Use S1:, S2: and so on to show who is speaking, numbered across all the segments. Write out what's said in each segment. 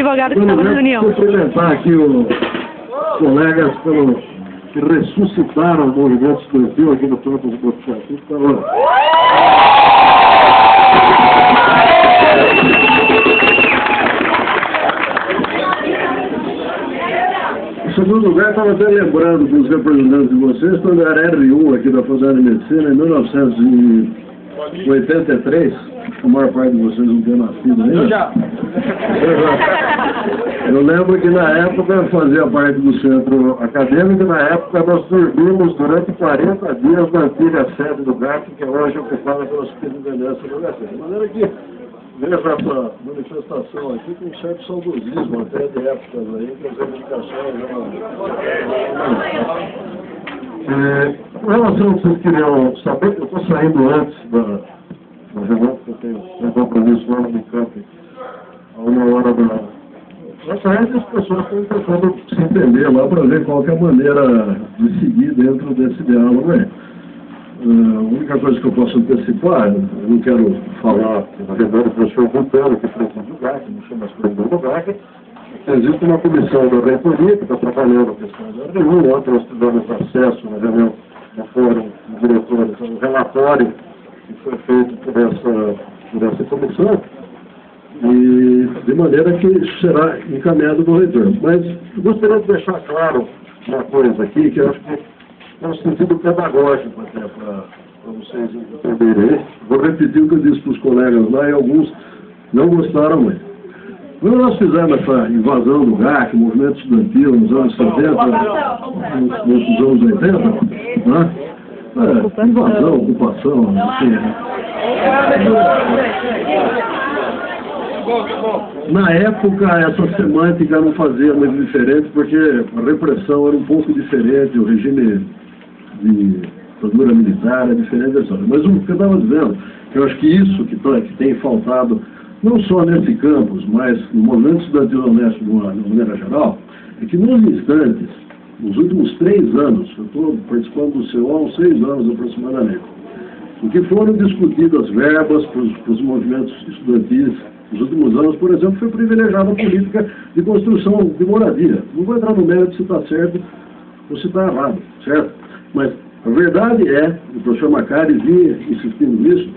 S1: advogado que estava na reunião.
S2: Vou cumprimentar aqui os colegas que ressuscitaram o movimento estudantil aqui no campus do Botucatu. Em segundo lugar, estava até lembrando dos representantes de vocês, quando eu era R1 aqui da Faculdade de Medicina, em 1983, a maior parte de vocês não tinha nascido ainda. Eu lembro que na época eu fazia parte do centro acadêmico, e na época nós dormimos durante 40 dias na antiga sede do GAC, que é hoje ocupada pela Superintendência do GAC. De maneira que vejo essa manifestação aqui com um certo saudosismo, até de épocas aí, que as reivindicações com relação ao que vocês queriam saber, eu estou saindo antes da reunião, porque eu tenho um compromisso lá no Unicamp, a 1h da... Nessa época as pessoas estão tentando se entender lá para ver qual que é a maneira de seguir dentro desse diálogo, né? A única coisa que eu posso antecipar, eu não quero falar, na verdade, o professor Rutano, que preside o GAC, me chama as coisas do GAC, existe uma comissão da reitoria que está trabalhando a questão da reunião. Ontem nós tivemos acesso na reunião do fórum de diretores, um relatório que foi feito por essa comissão, e de maneira que isso será encaminhado do reitor. Mas eu gostaria de deixar claro uma coisa aqui, que eu acho que é um sentido pedagógico até para vocês entenderem. Vou repetir o que eu disse para os colegas lá, e alguns não gostaram muito. Quando nós fizemos essa invasão do GAC, movimento estudantil, nos anos 70, nos anos 80, né? Invasão, ocupação, enfim. Na época, essa semântica não fazia muito diferente, porque a repressão era um pouco diferente, o regime de ditadura militar é diferente da história. Mas o que eu estava dizendo, eu acho que isso que tem faltado, não só nesse campus, mas no movimento estudantil honesto de uma maneira geral, é que nos instantes, nos últimos 3 anos, eu estou participando do CO há uns 6 anos aproximadamente, em que foram discutidas verbas para os movimentos estudantis. Nos últimos anos, por exemplo, foi privilegiada a política de construção de moradia. Não vou entrar no mérito se está certo ou se está errado, certo? Mas a verdade é, o professor Macari vinha insistindo nisso,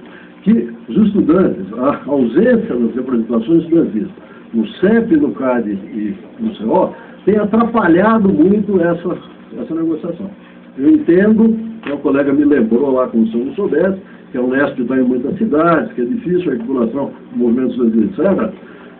S2: que os estudantes, a ausência das representações estudantis no CEP, no CAD e no CO, tem atrapalhado muito essa negociação. Eu entendo, o colega me lembrou lá, como se eu não soubesse, que a Unesp está em muitas cidades, que é difícil a articulação de movimentos estudantis, etc.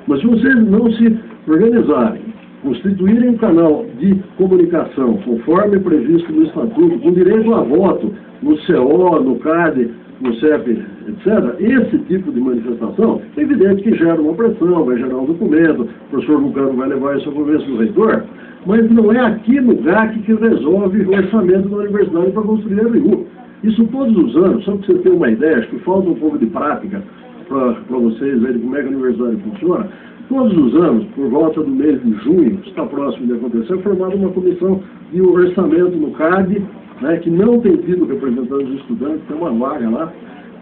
S2: Mas se vocês não se organizarem, constituírem um canal de comunicação, conforme previsto no Estatuto, com direito a voto no CO, no CAD, no CEP, etc., esse tipo de manifestação, é evidente que gera uma pressão, vai gerar um documento, o professor Lucano vai levar isso ao convênio do reitor, mas não é aqui no GAC que resolve o orçamento da universidade para construir a RU. Isso todos os anos, só para você ter uma ideia, acho que falta um pouco de prática para vocês verem como é que a universidade funciona. Todos os anos, por volta do mês de junho, que está próximo de acontecer, é formada uma comissão de orçamento no CAD, né, que não tem tido representantes dos estudantes, tem uma vaga lá,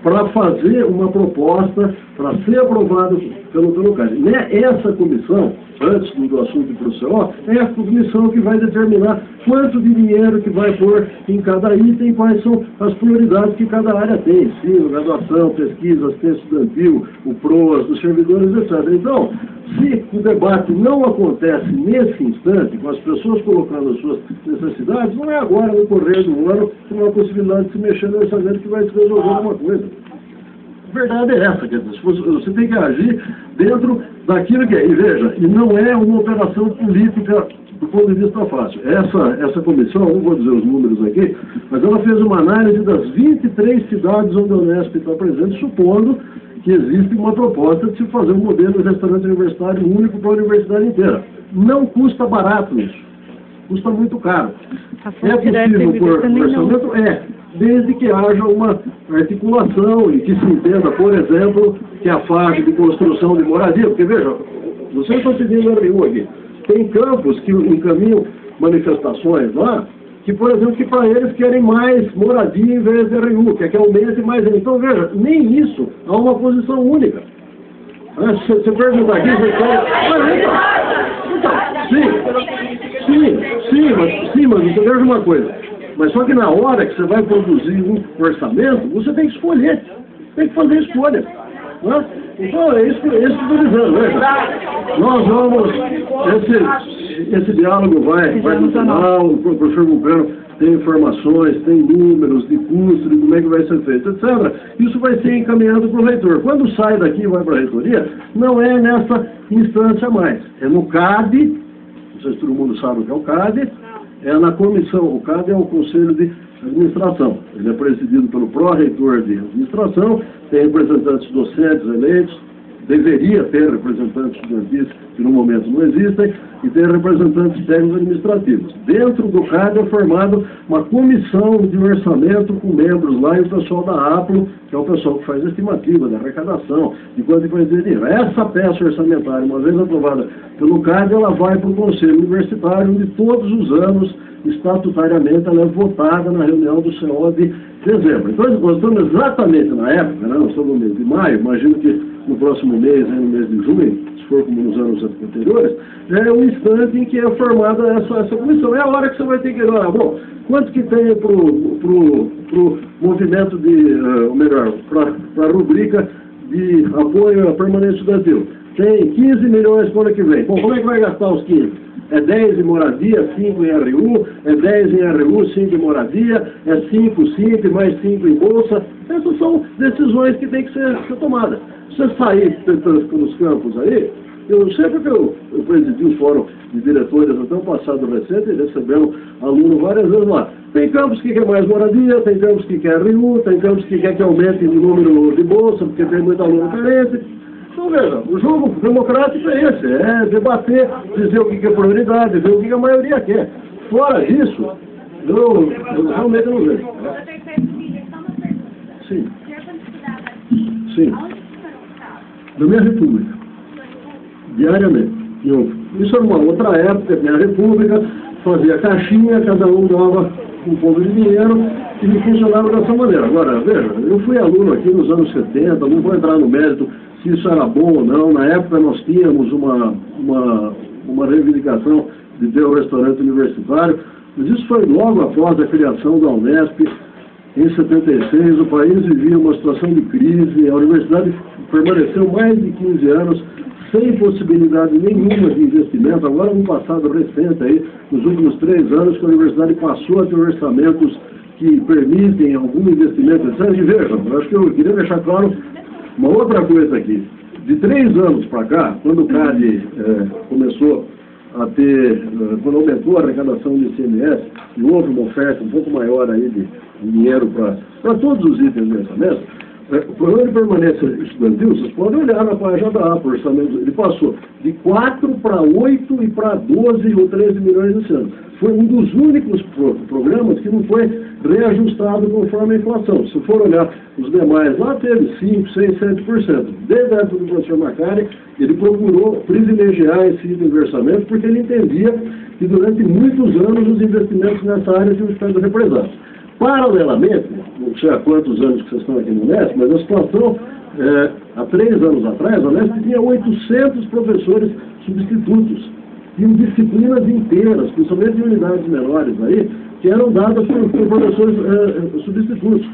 S2: para fazer uma proposta para ser aprovada pelo CAD. Essa comissão, antes do assunto para o CO, é a comissão que vai determinar quanto de dinheiro que vai pôr em cada item e quais são as prioridades que cada área tem, ensino, graduação, pesquisa, assistência estudantil, o PROAS, dos servidores, etc. Então, se o debate não acontece nesse instante, com as pessoas colocando as suas necessidades, não é agora, no correr do ano, que não há possibilidade de se mexer no orçamento que vai se resolver alguma coisa. A verdade é essa, quer dizer, você tem que agir dentro daquilo que é. E veja, e não é uma operação política do ponto de vista fácil. Essa comissão, não vou dizer os números aqui, mas ela fez uma análise das 23 cidades onde a Unesp está presente, supondo que existe uma proposta de se fazer um modelo de restaurante universitário único para a universidade inteira. Não custa barato isso. Custa muito caro. É possível por orçamento? É, desde que haja uma articulação e que se entenda, por exemplo, que a fase de construção de moradia, porque veja, vocês estão pedindo RU aqui, tem campos que encaminham manifestações lá, que, por exemplo, que para eles querem mais moradia em vez de RU, que aumente mais. Então, veja, nem isso há uma posição única. Se você perguntar aqui, você quer... então veja uma coisa, mas só que na hora que você vai produzir um orçamento, você tem que escolher, tem que fazer escolha. Né? Então é isso que eu estou dizendo, veja. Nós vamos, esse diálogo vai no final, o professor Vulcano tem informações, tem números de custo, de como é que vai ser feito, etc. Isso vai ser encaminhado para o reitor. Quando sai daqui e vai para a reitoria, não é nessa instância mais. É no CAD, não sei se todo mundo sabe o que é o CAD, é na comissão. O CAD é o Conselho de Administração. Ele é presidido pelo pró-reitor de administração, tem representantes docentes eleitos, deveria ter representantes estudantis que no momento não existem, e tem representantes técnicos administrativos. Dentro do CAD é formada uma comissão de orçamento com membros lá e o pessoal da APLO, que é o pessoal que faz a estimativa da arrecadação, de quanto vai ter dinheiro. Essa peça orçamentária, uma vez aprovada pelo CAD, ela vai para o Conselho Universitário, onde todos os anos, estatutariamente, ela é votada na reunião do CO de dezembro. Então, nós estamos exatamente na época, né? Nós estamos no mês de maio, imagino que no próximo mês, no mês de junho, se for como nos anos anteriores, é o instante em que é formada essa comissão. É a hora que você vai ter que olhar, bom, quanto que tem pro movimento de, ou melhor, para a rubrica de apoio à permanência estudantil? Tem 15 milhões para o ano que vem. Bom, como é que vai gastar os 15? É 10 em moradia, 5 em RU, é 10 em RU, 5 em moradia, é 5 mais 5 em bolsa. Essas são decisões que têm que ser tomadas. Se você sair pelos campos aí, eu sempre que eu presidi o fórum de diretores até o passado recente, recebemos aluno várias vezes lá. Tem campos que quer mais moradia, tem campos que quer RU, tem campos que quer que aumente o número de bolsa, porque tem muito aluno carente. Então, veja, o jogo democrático é esse, é debater, dizer o que é prioridade, ver o que a maioria quer. Fora disso, eu realmente não vejo. Sim. Sim. Da minha república. Diariamente. Isso era uma outra época, minha república, fazia caixinha, cada um dava um pouco de dinheiro e me funcionava dessa maneira. Agora, veja, eu fui aluno aqui nos anos 70, não vou entrar no mérito se isso era bom ou não. Na época nós tínhamos uma reivindicação de ter um restaurante universitário, mas isso foi logo após a criação da Unesp. Em 76, o país vivia uma situação de crise, a universidade permaneceu mais de 15 anos sem possibilidade nenhuma de investimento. Agora, no passado recente, aí, nos últimos 3 anos, que a universidade passou a ter orçamentos que permitem algum investimento, etc. E vejam, eu acho que eu queria deixar claro uma outra coisa aqui. De 3 anos para cá, quando o CAD começou a ter, quando aumentou a arrecadação do ICMS, e houve uma oferta um pouco maior aí de dinheiro para todos os itens do orçamento, o programa de permanência estudantil, vocês podem olhar na página da APA, o orçamento, ele passou de 4 para 8 e para 12 ou 13 milhões esse ano. Foi um dos únicos programas que não foi reajustado conforme a inflação. Se for olhar os demais, lá teve 5, 6, 7%. Desde a época do professor Macari, ele procurou privilegiar esse item de orçamento porque ele entendia que durante muitos anos os investimentos nessa área tinham ficado represados. Paralelamente, não sei há quantos anos que vocês estão aqui no Unesp, mas a situação, há 3 anos atrás, a Unesp tinha 800 professores substitutos. Tinham disciplinas inteiras, principalmente em unidades menores aí, que eram dadas por professores substitutos.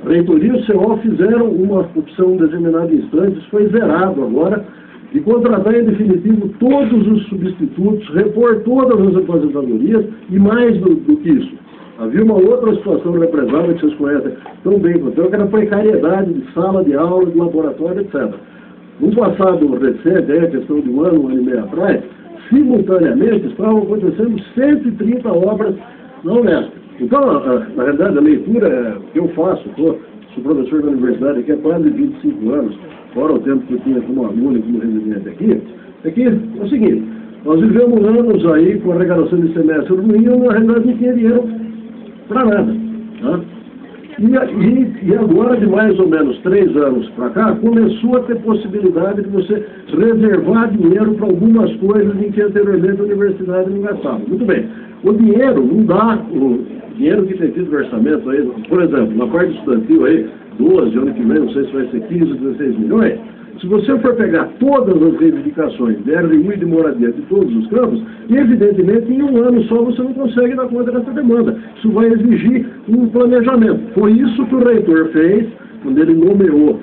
S2: A reitoria e o CO fizeram uma opção em determinado instante, isso foi zerado agora, de contratar em definitivo todos os substitutos, repor todas as aposentadorias e mais do que isso. Havia uma outra situação represada que vocês conhecem tão bem quanto eu, que era a precariedade de sala de aula, de laboratório, etc. No passado recente, a questão de um ano e meio atrás, simultaneamente estavam acontecendo 130 obras na Unesp. Então, na realidade, a leitura que eu faço, sou professor da universidade aqui há quase 25 anos, fora o tempo que eu tinha como aluno e como residente aqui, é que é o seguinte, nós vivemos anos aí com a arrecadação de semestre ruim, e na realidade não tinha dinheiro para nada. Tá? E agora, de mais ou menos 3 anos para cá, começou a ter possibilidade de você reservar dinheiro para algumas coisas em que anteriormente a universidade não gastava. Muito bem. O dinheiro não dá, o dinheiro que tem tido no orçamento aí, por exemplo, na parte estudantil aí, 12, ano que vem, não sei se vai ser 15 ou 16 milhões, Se você for pegar todas as reivindicações de RU e de moradia de todos os campos, evidentemente em um ano só você não consegue dar conta dessa demanda. Isso vai exigir um planejamento. Foi isso que o reitor fez quando ele nomeou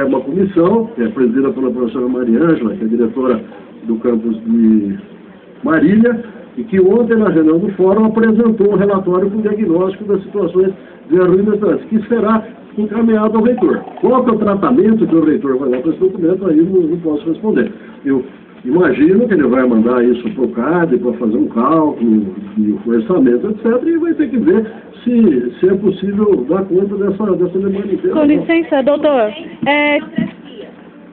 S2: uma comissão, que é presidida pela professora Mariângela, que é diretora do campus de Marília, e que ontem, na reunião do fórum, apresentou um relatório com diagnóstico das situações de RU e mestragem, que será encaminhado ao reitor. Qual que é o tratamento que o reitor vai dar para esse documento, aí não posso responder. Eu imagino que ele vai mandar isso para o CAD para fazer um cálculo de orçamento, etc., e vai ter que ver se é possível dar conta dessa demanda inteira.
S1: Com licença, doutor.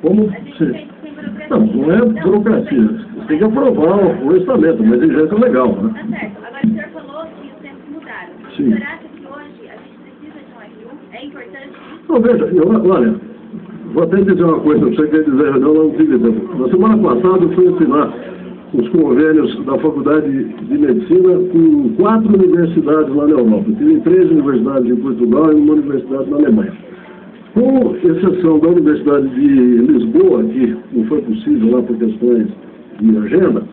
S2: Como? Não é burocracia. Você tem que aprovar o orçamento, mas exigência legal, né?
S3: Tá certo. Agora o senhor falou que os tempos mudaram.
S2: Sim.
S3: O senhor acha que hoje a gente precisa de um RU? É importante isso?
S2: Não, veja, olha, vou até dizer uma coisa, você quer dizer, não tive tempo. Na semana passada eu fui assinar os convênios da Faculdade de Medicina com 4 universidades lá na Europa. Tive 3 universidades em Portugal e uma universidade na Alemanha. Com exceção da Universidade de Lisboa, que não foi possível lá por questões de agenda,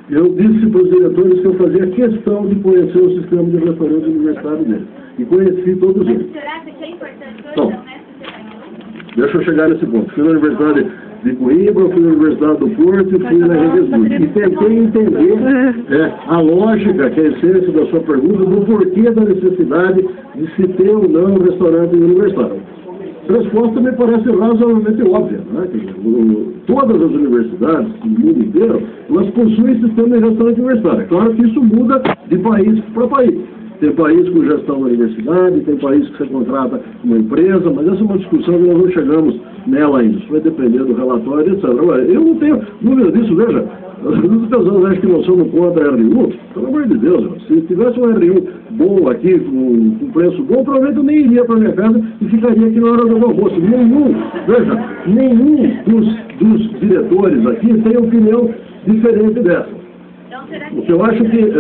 S2: eu disse para os diretores que eu fazia questão de conhecer o sistema de referência universitário deles. E conheci todos eles.
S3: Mas o senhor acha que é importante hoje
S2: Não.
S3: a Unesp ter RU?
S2: Deixa eu chegar nesse ponto. Fui na Universidade de Coimbra, fui na Universidade do Porto e fui na Revisão. E tentei entender a lógica, que é a essência da sua pergunta, do porquê da necessidade de se ter ou não um restaurante universitário. A resposta me parece razoavelmente óbvia, né? Todas as universidades do mundo inteiro, elas possuem sistema de gestão universitária. Claro que isso muda de país para país. Tem país com gestão da universidade, tem país que você contrata uma empresa, mas essa é uma discussão que nós não chegamos nela ainda. Isso vai depender do relatório, etc. Eu não tenho dúvida disso, veja. As pessoas acham que nós somos contra a RU. Pelo amor de Deus, se tivesse um RU bom aqui, com preço bom, provavelmente eu nem iria para minha casa e ficaria aqui na hora do almoço. Nenhum dos diretores aqui tem opinião diferente dessa.
S3: Então, será
S2: O que eu acho que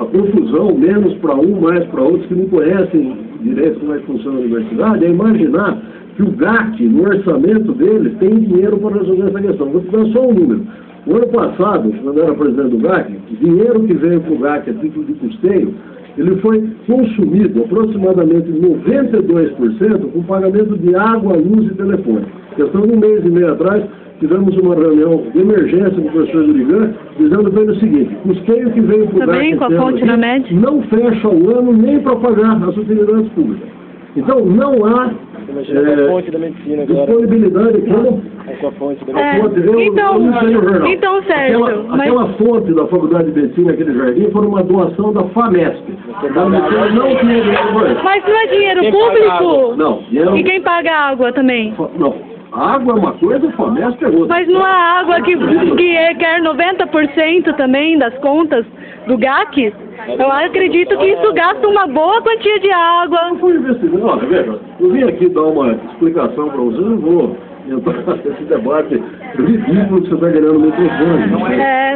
S2: a confusão, menos para um, mais para outros, que não conhecem direito como é que funciona a universidade, é imaginar que o GAC, no orçamento dele, tem dinheiro para resolver essa questão. Vou te dar só um número. O ano passado, quando eu era presidente do GAC, o dinheiro que veio para o GAC a título de custeio, ele foi consumido aproximadamente 92% com pagamento de água, luz e telefone. Questão de um mês e meio atrás, tivemos uma reunião de emergência com o professor Durigan, dizendo para ele o seguinte: o custeio que veio para o GAC
S1: com a fonte da média
S2: não fecha o ano nem para pagar as utilidades públicas. Então, não há
S4: fonte da medicina agora.
S2: disponibilidade como
S4: A sua fonte da
S2: fonte.
S1: Então, Sérgio,
S2: aquela fonte da Faculdade de Medicina, aquele jardim, foi uma doação da FAMESP. A medicina não tinha dinheiro para isso.
S1: mas não é dinheiro público?
S2: Não, dinheiro...
S1: E quem paga a água também?
S2: Não. A água é uma coisa, a FAMESP é outra.
S1: Mas não há água que quer 90% também das contas do GAC? Eu acredito que isso gasta uma boa quantia de água.
S2: Eu fui investigando. Olha, veja, eu vim aqui dar uma explicação para você, não vou entrar nesse debate ridículo que você está ganhando no microfone.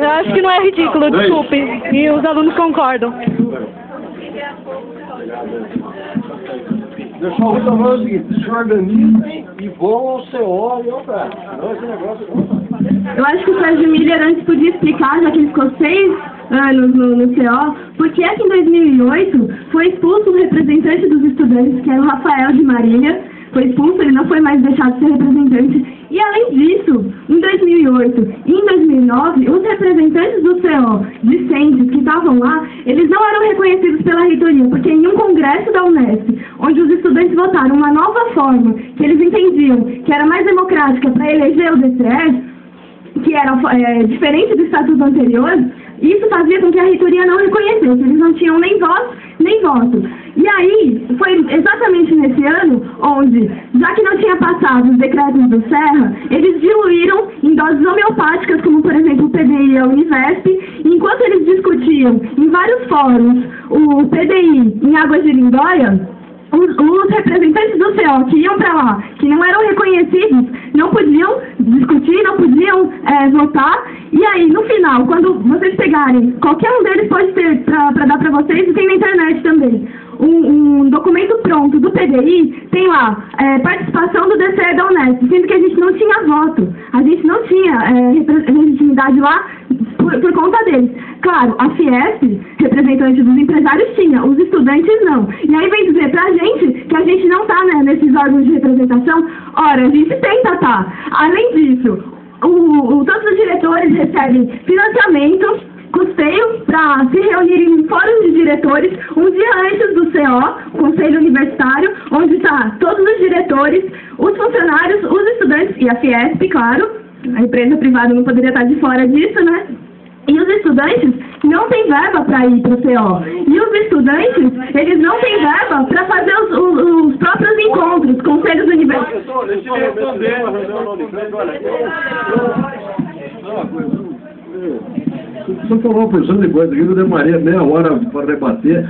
S1: Eu acho que não é ridículo, desculpe. E os alunos concordam.
S2: Pessoal, então é o seguinte, se organizem e vão ao CO e ao GAC. Senão esse negócio
S5: Eu acho que o Sérgio Miller antes podia explicar, já que ele ficou 6 anos no CO, porque é que em 2008 foi expulso o representante dos estudantes, que era o Rafael de Marília, foi expulso, ele não foi mais deixado de ser representante. E além disso, em 2008 e em 2009, os representantes do CO, discentes que estavam lá, eles não eram reconhecidos pela reitoria, porque em um congresso da Unesp, onde os estudantes votaram uma nova forma, que eles entendiam que era mais democrática para eleger o DCE, que era diferente do estatuto anterior, isso fazia com que a reitoria não reconhecesse, eles não tinham nem voz, nem voto. E aí, foi exatamente nesse ano onde, já que não tinha passado os decretos do Serra, eles diluíram em doses homeopáticas, como por exemplo o PDI e a Univesp, e enquanto eles discutiam em vários fóruns o PDI em Águas de Lindóia, os representantes do CO que iam para lá, que não eram reconhecidos, não podiam discutir, não podiam votar. E aí, no final, quando vocês pegarem, qualquer um deles pode ter para dar para vocês, e tem na internet também. um documento pronto do PDI, tem lá, participação do DCE da Unesp, sendo que a gente não tinha voto, a gente não tinha legitimidade lá por conta deles. Claro, a Fiesp, representante dos empresários, tinha, os estudantes não. E aí vem dizer pra gente que a gente não tá, né, nesses órgãos de representação. Ora, a gente tenta tá. Além disso, todos os diretores recebem financiamento, custeio para se reunirem em fóruns de diretores um dia antes do CO, Conselho Universitário, onde está todos os diretores, os funcionários, os estudantes e a Fiesp, claro. A empresa privada não poderia estar de fora disso, né? E os estudantes não têm verba para ir para o CO. E os estudantes, eles não têm verba para fazer os próprios encontros, conselhos universitários.
S2: Se eu falar uma porção de coisa aqui, eu demoraria meia hora para rebater.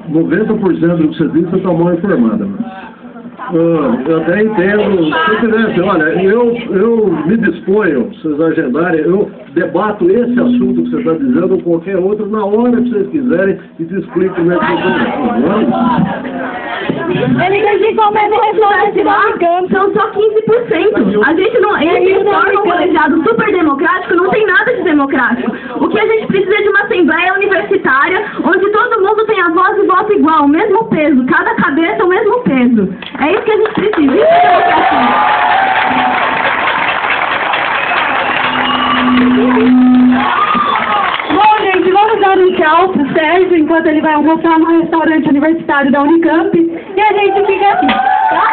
S2: 90% do que você disse, você está mal informada. Eu até entendo. Se tivesse, olha, eu me disponho, se vocês agendarem, eu debato esse assunto que você está dizendo ou qualquer outro na hora que vocês quiserem e te explico como é que
S1: Ele quer comer no restaurante da Unicamp.
S5: São só 15%. A gente não. Eles formam um colegiado super democrático, não tem nada de democrático. O que a gente precisa é de uma assembleia universitária onde todo mundo tem a voz e voto igual, o mesmo peso, cada cabeça o mesmo peso. É isso que a gente precisa. Isso é democracia.
S1: Bom, gente, vamos dar um tchau pro Sérgio enquanto ele vai almoçar no restaurante universitário da Unicamp e a gente fica aqui, tá?